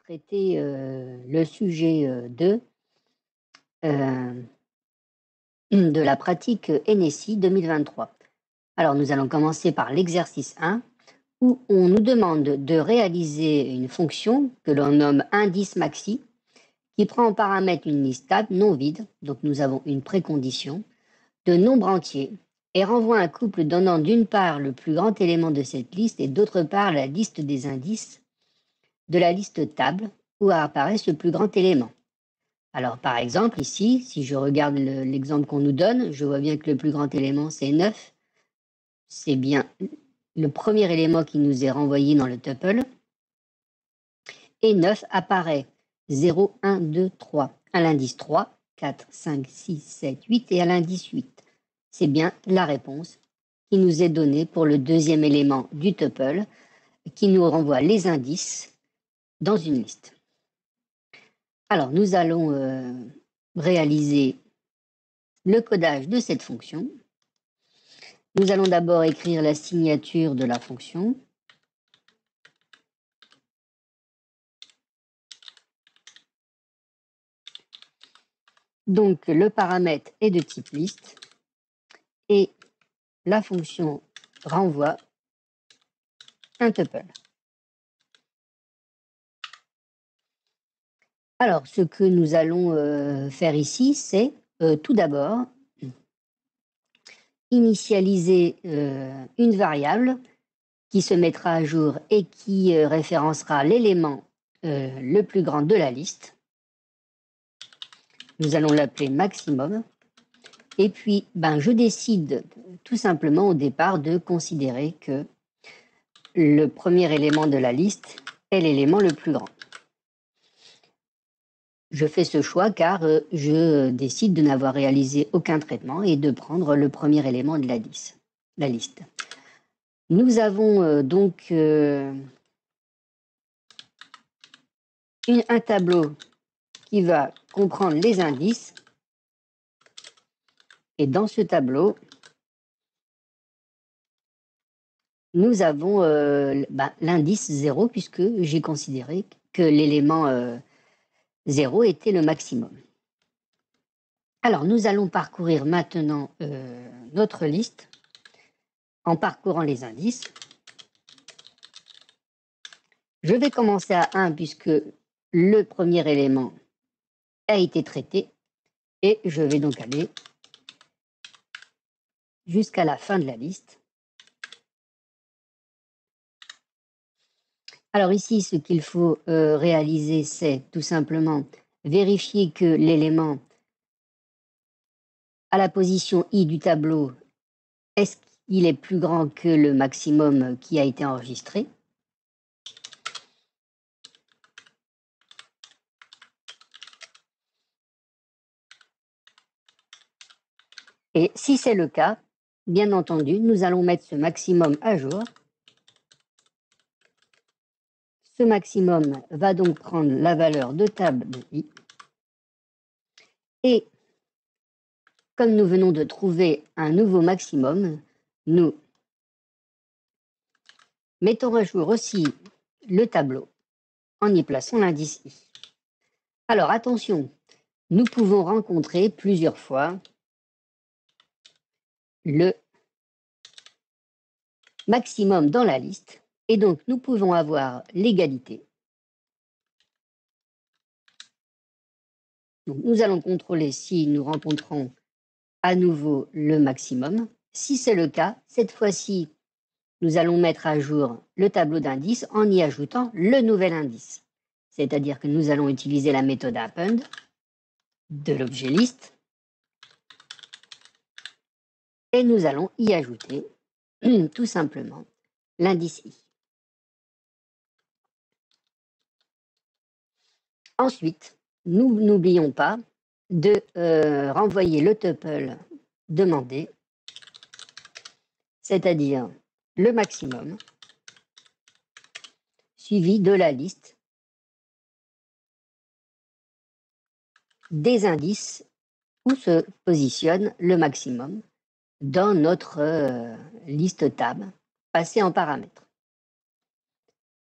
traiter le sujet 2 de la pratique NSI 2023. Alors, nous allons commencer par l'exercice 1, où on nous demande de réaliser une fonction que l'on nomme indice maxi, qui prend en paramètre une liste stable non vide, donc nous avons une précondition, de nombres entiers, et renvoie un couple donnant d'une part le plus grand élément de cette liste et d'autre part la liste des indices de la liste table où apparaît ce plus grand élément. Alors par exemple ici, si je regarde l'exemple qu'on nous donne, je vois bien que le plus grand élément c'est 9. C'est bien le premier élément qui nous est renvoyé dans le tuple. Et 9 apparaît 0, 1, 2, 3. À l'indice 3, 4, 5, 6, 7, 8 et à l'indice 8. C'est bien la réponse qui nous est donnée pour le deuxième élément du tuple qui nous renvoie les indices dans une liste. Alors, nous allons réaliser le codage de cette fonction. Nous allons d'abord écrire la signature de la fonction. Donc, le paramètre est de type liste et la fonction renvoie un tuple. Alors, ce que nous allons faire ici, c'est tout d'abord initialiser une variable qui se mettra à jour et qui référencera l'élément le plus grand de la liste. Nous allons l'appeler maximum. Et puis, je décide tout simplement au départ de considérer que le premier élément de la liste est l'élément le plus grand. Je fais ce choix car je décide de n'avoir réalisé aucun traitement et de prendre le premier élément de la liste. Nous avons donc un tableau qui va comprendre les indices. Et dans ce tableau, nous avons l'indice 0 puisque j'ai considéré que l'élément 0 était le maximum. Alors, nous allons parcourir maintenant notre liste en parcourant les indices. Je vais commencer à 1 puisque le premier élément a été traité et je vais donc aller jusqu'à la fin de la liste. Alors ici, ce qu'il faut réaliser, c'est tout simplement vérifier que l'élément à la position I du tableau, est-ce qu'il est plus grand que le maximum qui a été enregistré? Et si c'est le cas, bien entendu, nous allons mettre ce maximum à jour. Ce maximum va donc prendre la valeur de table de I. Et comme nous venons de trouver un nouveau maximum, nous mettons à jour aussi le tableau en y plaçant l'indice I. Alors attention, nous pouvons rencontrer plusieurs fois le maximum dans la liste et donc nous pouvons avoir l'égalité. Donc nous allons contrôler si nous rencontrons à nouveau le maximum. Si c'est le cas, cette fois-ci, nous allons mettre à jour le tableau d'indices en y ajoutant le nouvel indice. C'est-à-dire que nous allons utiliser la méthode append de l'objet liste et nous allons y ajouter tout simplement l'indice I. Ensuite, nous n'oublions pas de renvoyer le tuple demandé, c'est-à-dire le maximum, suivi de la liste des indices où se positionne le maximum dans notre liste table passée en paramètres.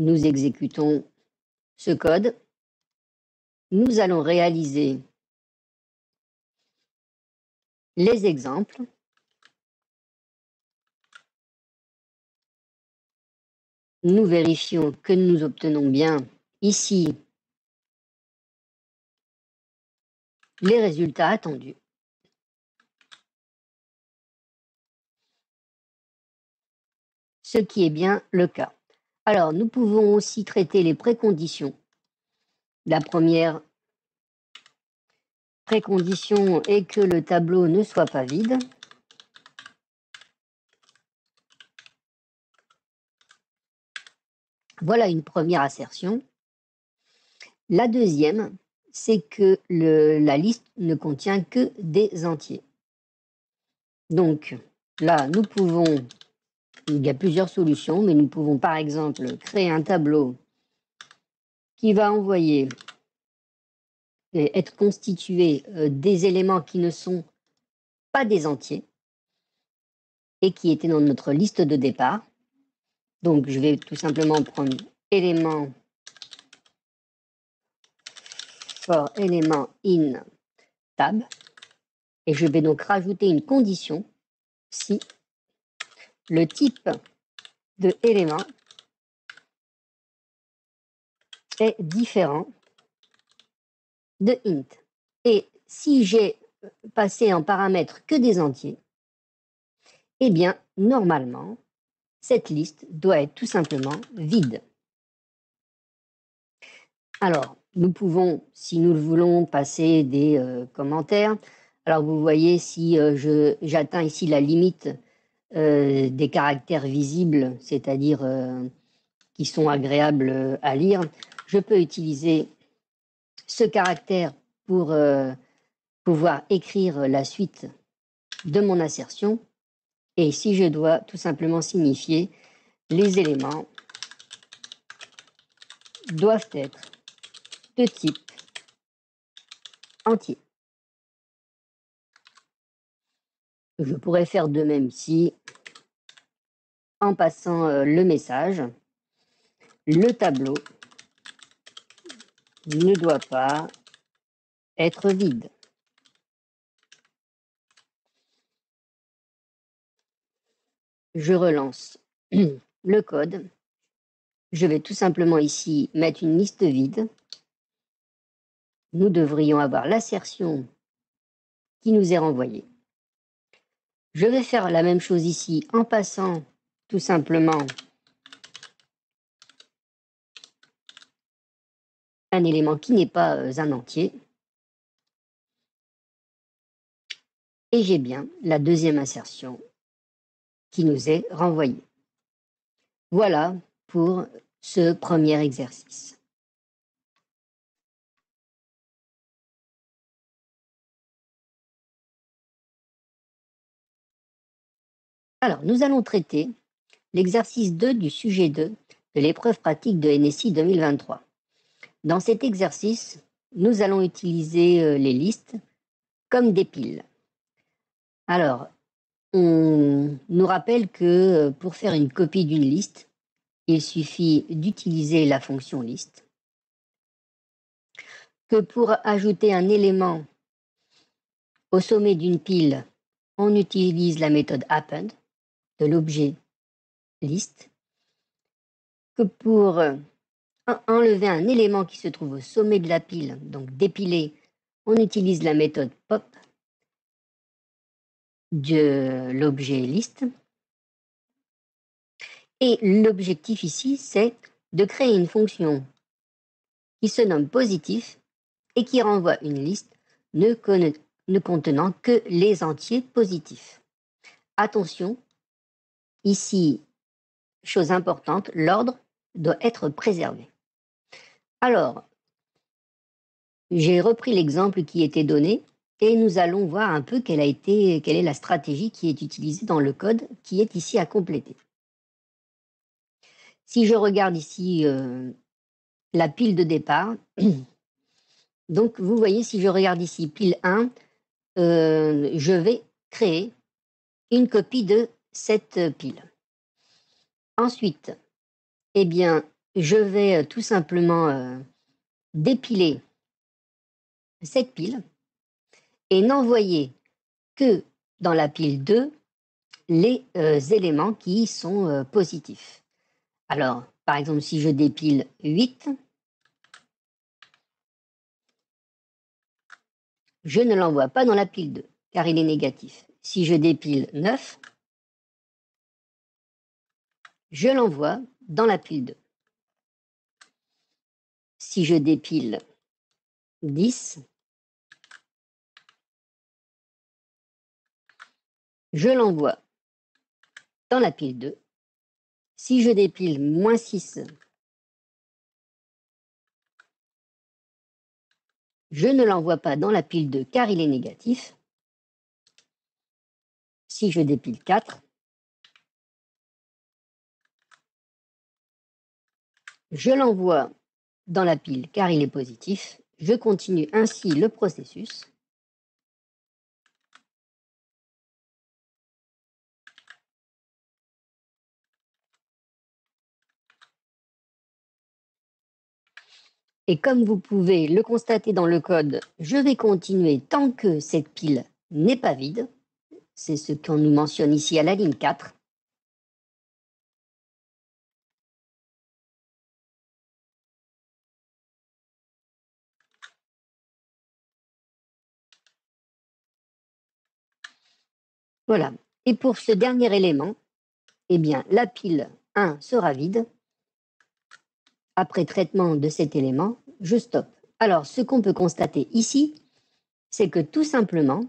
Nous exécutons ce code nous allons réaliser les exemples. Nous vérifions que nous obtenons bien ici les résultats attendus. Ce qui est bien le cas. Alors, nous pouvons aussi traiter les préconditions. La première précondition est que le tableau ne soit pas vide. Voilà une première assertion. La deuxième, c'est que la liste ne contient que des entiers. Donc là, nous pouvons, il y a plusieurs solutions, mais nous pouvons par exemple créer un tableau qui va envoyer et être constitué des éléments qui ne sont pas des entiers et qui étaient dans notre liste de départ. Donc je vais tout simplement prendre élément for élément in tab et je vais donc rajouter une condition si le type de élément est différent de int. Et si j'ai passé en paramètre que des entiers, eh bien, normalement, cette liste doit être tout simplement vide. Alors, nous pouvons, si nous le voulons, passer des commentaires. Alors, vous voyez, si j'atteins ici la limite des caractères visibles, c'est-à-dire qui sont agréables à lire, je peux utiliser ce caractère pour pouvoir écrire la suite de mon assertion. Et ici, je dois tout simplement signifier les éléments doivent être de type entier. Je pourrais faire de même ici en passant le message. Le tableau ne doit pas être vide. Je relance le code. Je vais tout simplement ici mettre une liste vide. Nous devrions avoir l'assertion qui nous est renvoyée. Je vais faire la même chose ici en passant tout simplement un élément qui n'est pas un entier. Et j'ai bien la deuxième assertion qui nous est renvoyée. Voilà pour ce premier exercice. Alors, nous allons traiter l'exercice 2 du sujet 2 de l'épreuve pratique de NSI 2023. Dans cet exercice, nous allons utiliser les listes comme des piles. Alors, on nous rappelle que pour faire une copie d'une liste, il suffit d'utiliser la fonction liste, que pour ajouter un élément au sommet d'une pile, on utilise la méthode append de l'objet liste, que pour enlever un élément qui se trouve au sommet de la pile, donc dépiler, on utilise la méthode pop de l'objet liste. Et l'objectif ici, c'est de créer une fonction qui se nomme positif et qui renvoie une liste ne contenant que les entiers positifs. Attention, ici, chose importante, l'ordre doit être préservé. Alors, j'ai repris l'exemple qui était donné et nous allons voir un peu quelle est la stratégie qui est utilisée dans le code qui est ici à compléter. Si je regarde ici la pile de départ, donc vous voyez, si je regarde ici pile 1, je vais créer une copie de cette pile. Ensuite, eh bien, je vais tout simplement dépiler cette pile et n'envoyer que dans la pile 2 les éléments qui sont positifs. Alors, par exemple, si je dépile 8, je ne l'envoie pas dans la pile 2, car il est négatif. Si je dépile 9, je l'envoie dans la pile 2. Si je dépile 10, je l'envoie dans la pile 2. Si je dépile moins 6, je ne l'envoie pas dans la pile 2 car il est négatif. Si je dépile 4, je l'envoie dans la pile car il est positif. Je continue ainsi le processus. Et comme vous pouvez le constater dans le code, je vais continuer tant que cette pile n'est pas vide. C'est ce qu'on nous mentionne ici à la ligne 4. Voilà. Et pour ce dernier élément, eh bien, la pile 1 sera vide. Après traitement de cet élément, je stoppe. Alors, ce qu'on peut constater ici, c'est que tout simplement,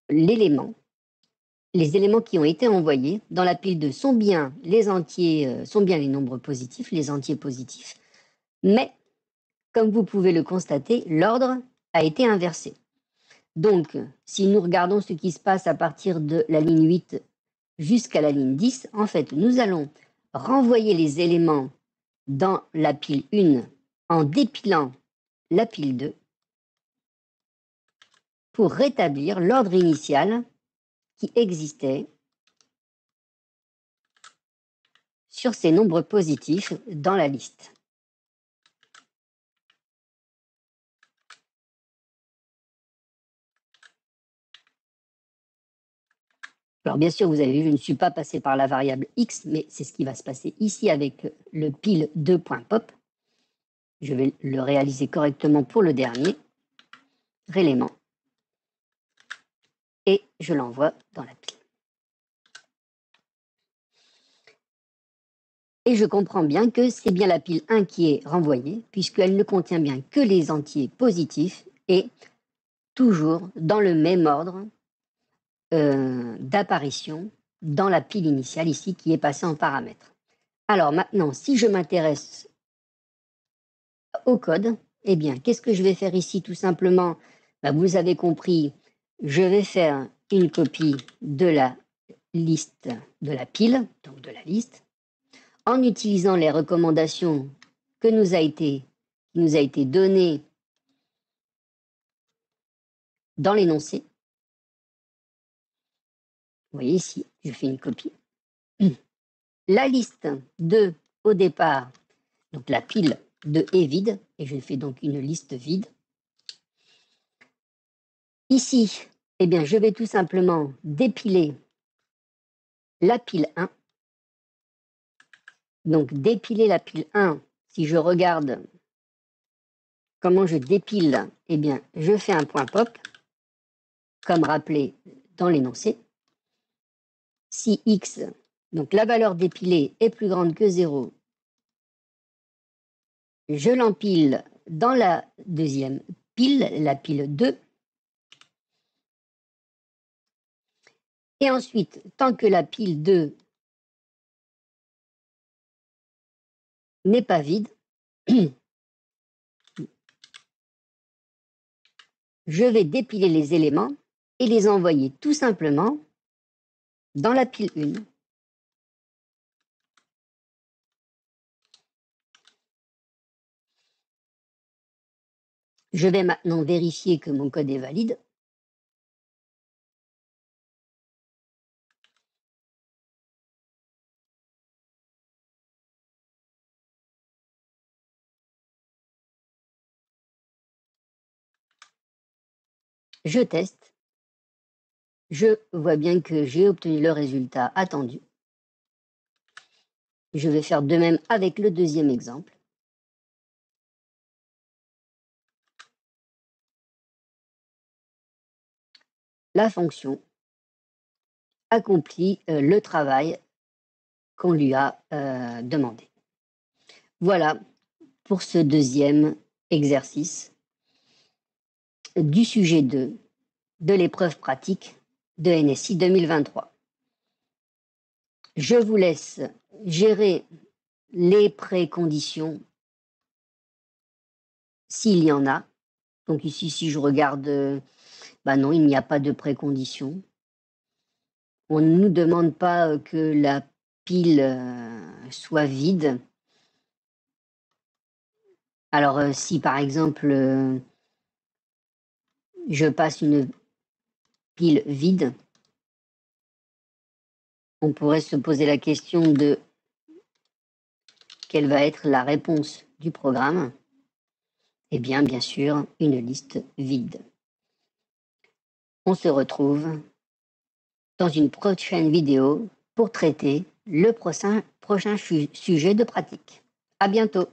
les éléments qui ont été envoyés dans la pile 2 sont bien les entiers, sont bien les nombres positifs, les entiers positifs, mais comme vous pouvez le constater, l'ordre a été inversé. Donc, si nous regardons ce qui se passe à partir de la ligne 8 jusqu'à la ligne 10, en fait, nous allons renvoyer les éléments dans la pile 1 en dépilant la pile 2 pour rétablir l'ordre initial qui existait sur ces nombres positifs dans la liste. Alors bien sûr, vous avez vu, je ne suis pas passé par la variable x, mais c'est ce qui va se passer ici avec le pile 2.pop. Je vais le réaliser correctement pour le dernier élément. Et je l'envoie dans la pile. Et je comprends bien que c'est bien la pile 1 qui est renvoyée, puisqu'elle ne contient bien que les entiers positifs et toujours dans le même ordre d'apparition dans la pile initiale ici qui est passée en paramètres. Alors maintenant, si je m'intéresse au code, eh bien, qu'est-ce que je vais faire ici tout simplement? Vous avez compris, je vais faire une copie de la liste, de la pile, donc de la liste, en utilisant les recommandations qui nous a été données dans l'énoncé. Vous voyez ici, je fais une copie. La liste de, au départ, donc la pile de est vide, et je fais donc une liste vide. Ici, eh bien, je vais tout simplement dépiler la pile 1. Donc, dépiler la pile 1, si je regarde comment je dépile, eh bien, je fais un point pop, comme rappelé dans l'énoncé. Si x, donc la valeur dépilée, est plus grande que 0, je l'empile dans la deuxième pile, la pile 2. Et ensuite, tant que la pile 2 n'est pas vide, je vais dépiler les éléments et les envoyer tout simplement dans la pile 1. Je vais maintenant vérifier que mon code est valide. Je teste. Je vois bien que j'ai obtenu le résultat attendu. Je vais faire de même avec le deuxième exemple. La fonction accomplit le travail qu'on lui a demandé. Voilà pour ce deuxième exercice du sujet 2 de l'épreuve pratique de NSI 2023. Je vous laisse gérer les préconditions s'il y en a. Donc ici, si je regarde, non, il n'y a pas de préconditions. On ne nous demande pas que la pile soit vide. Alors si par exemple je passe une pile vide, on pourrait se poser la question de quelle va être la réponse du programme. Eh bien sûr, une liste vide. On se retrouve dans une prochaine vidéo pour traiter le prochain sujet de pratique. À bientôt!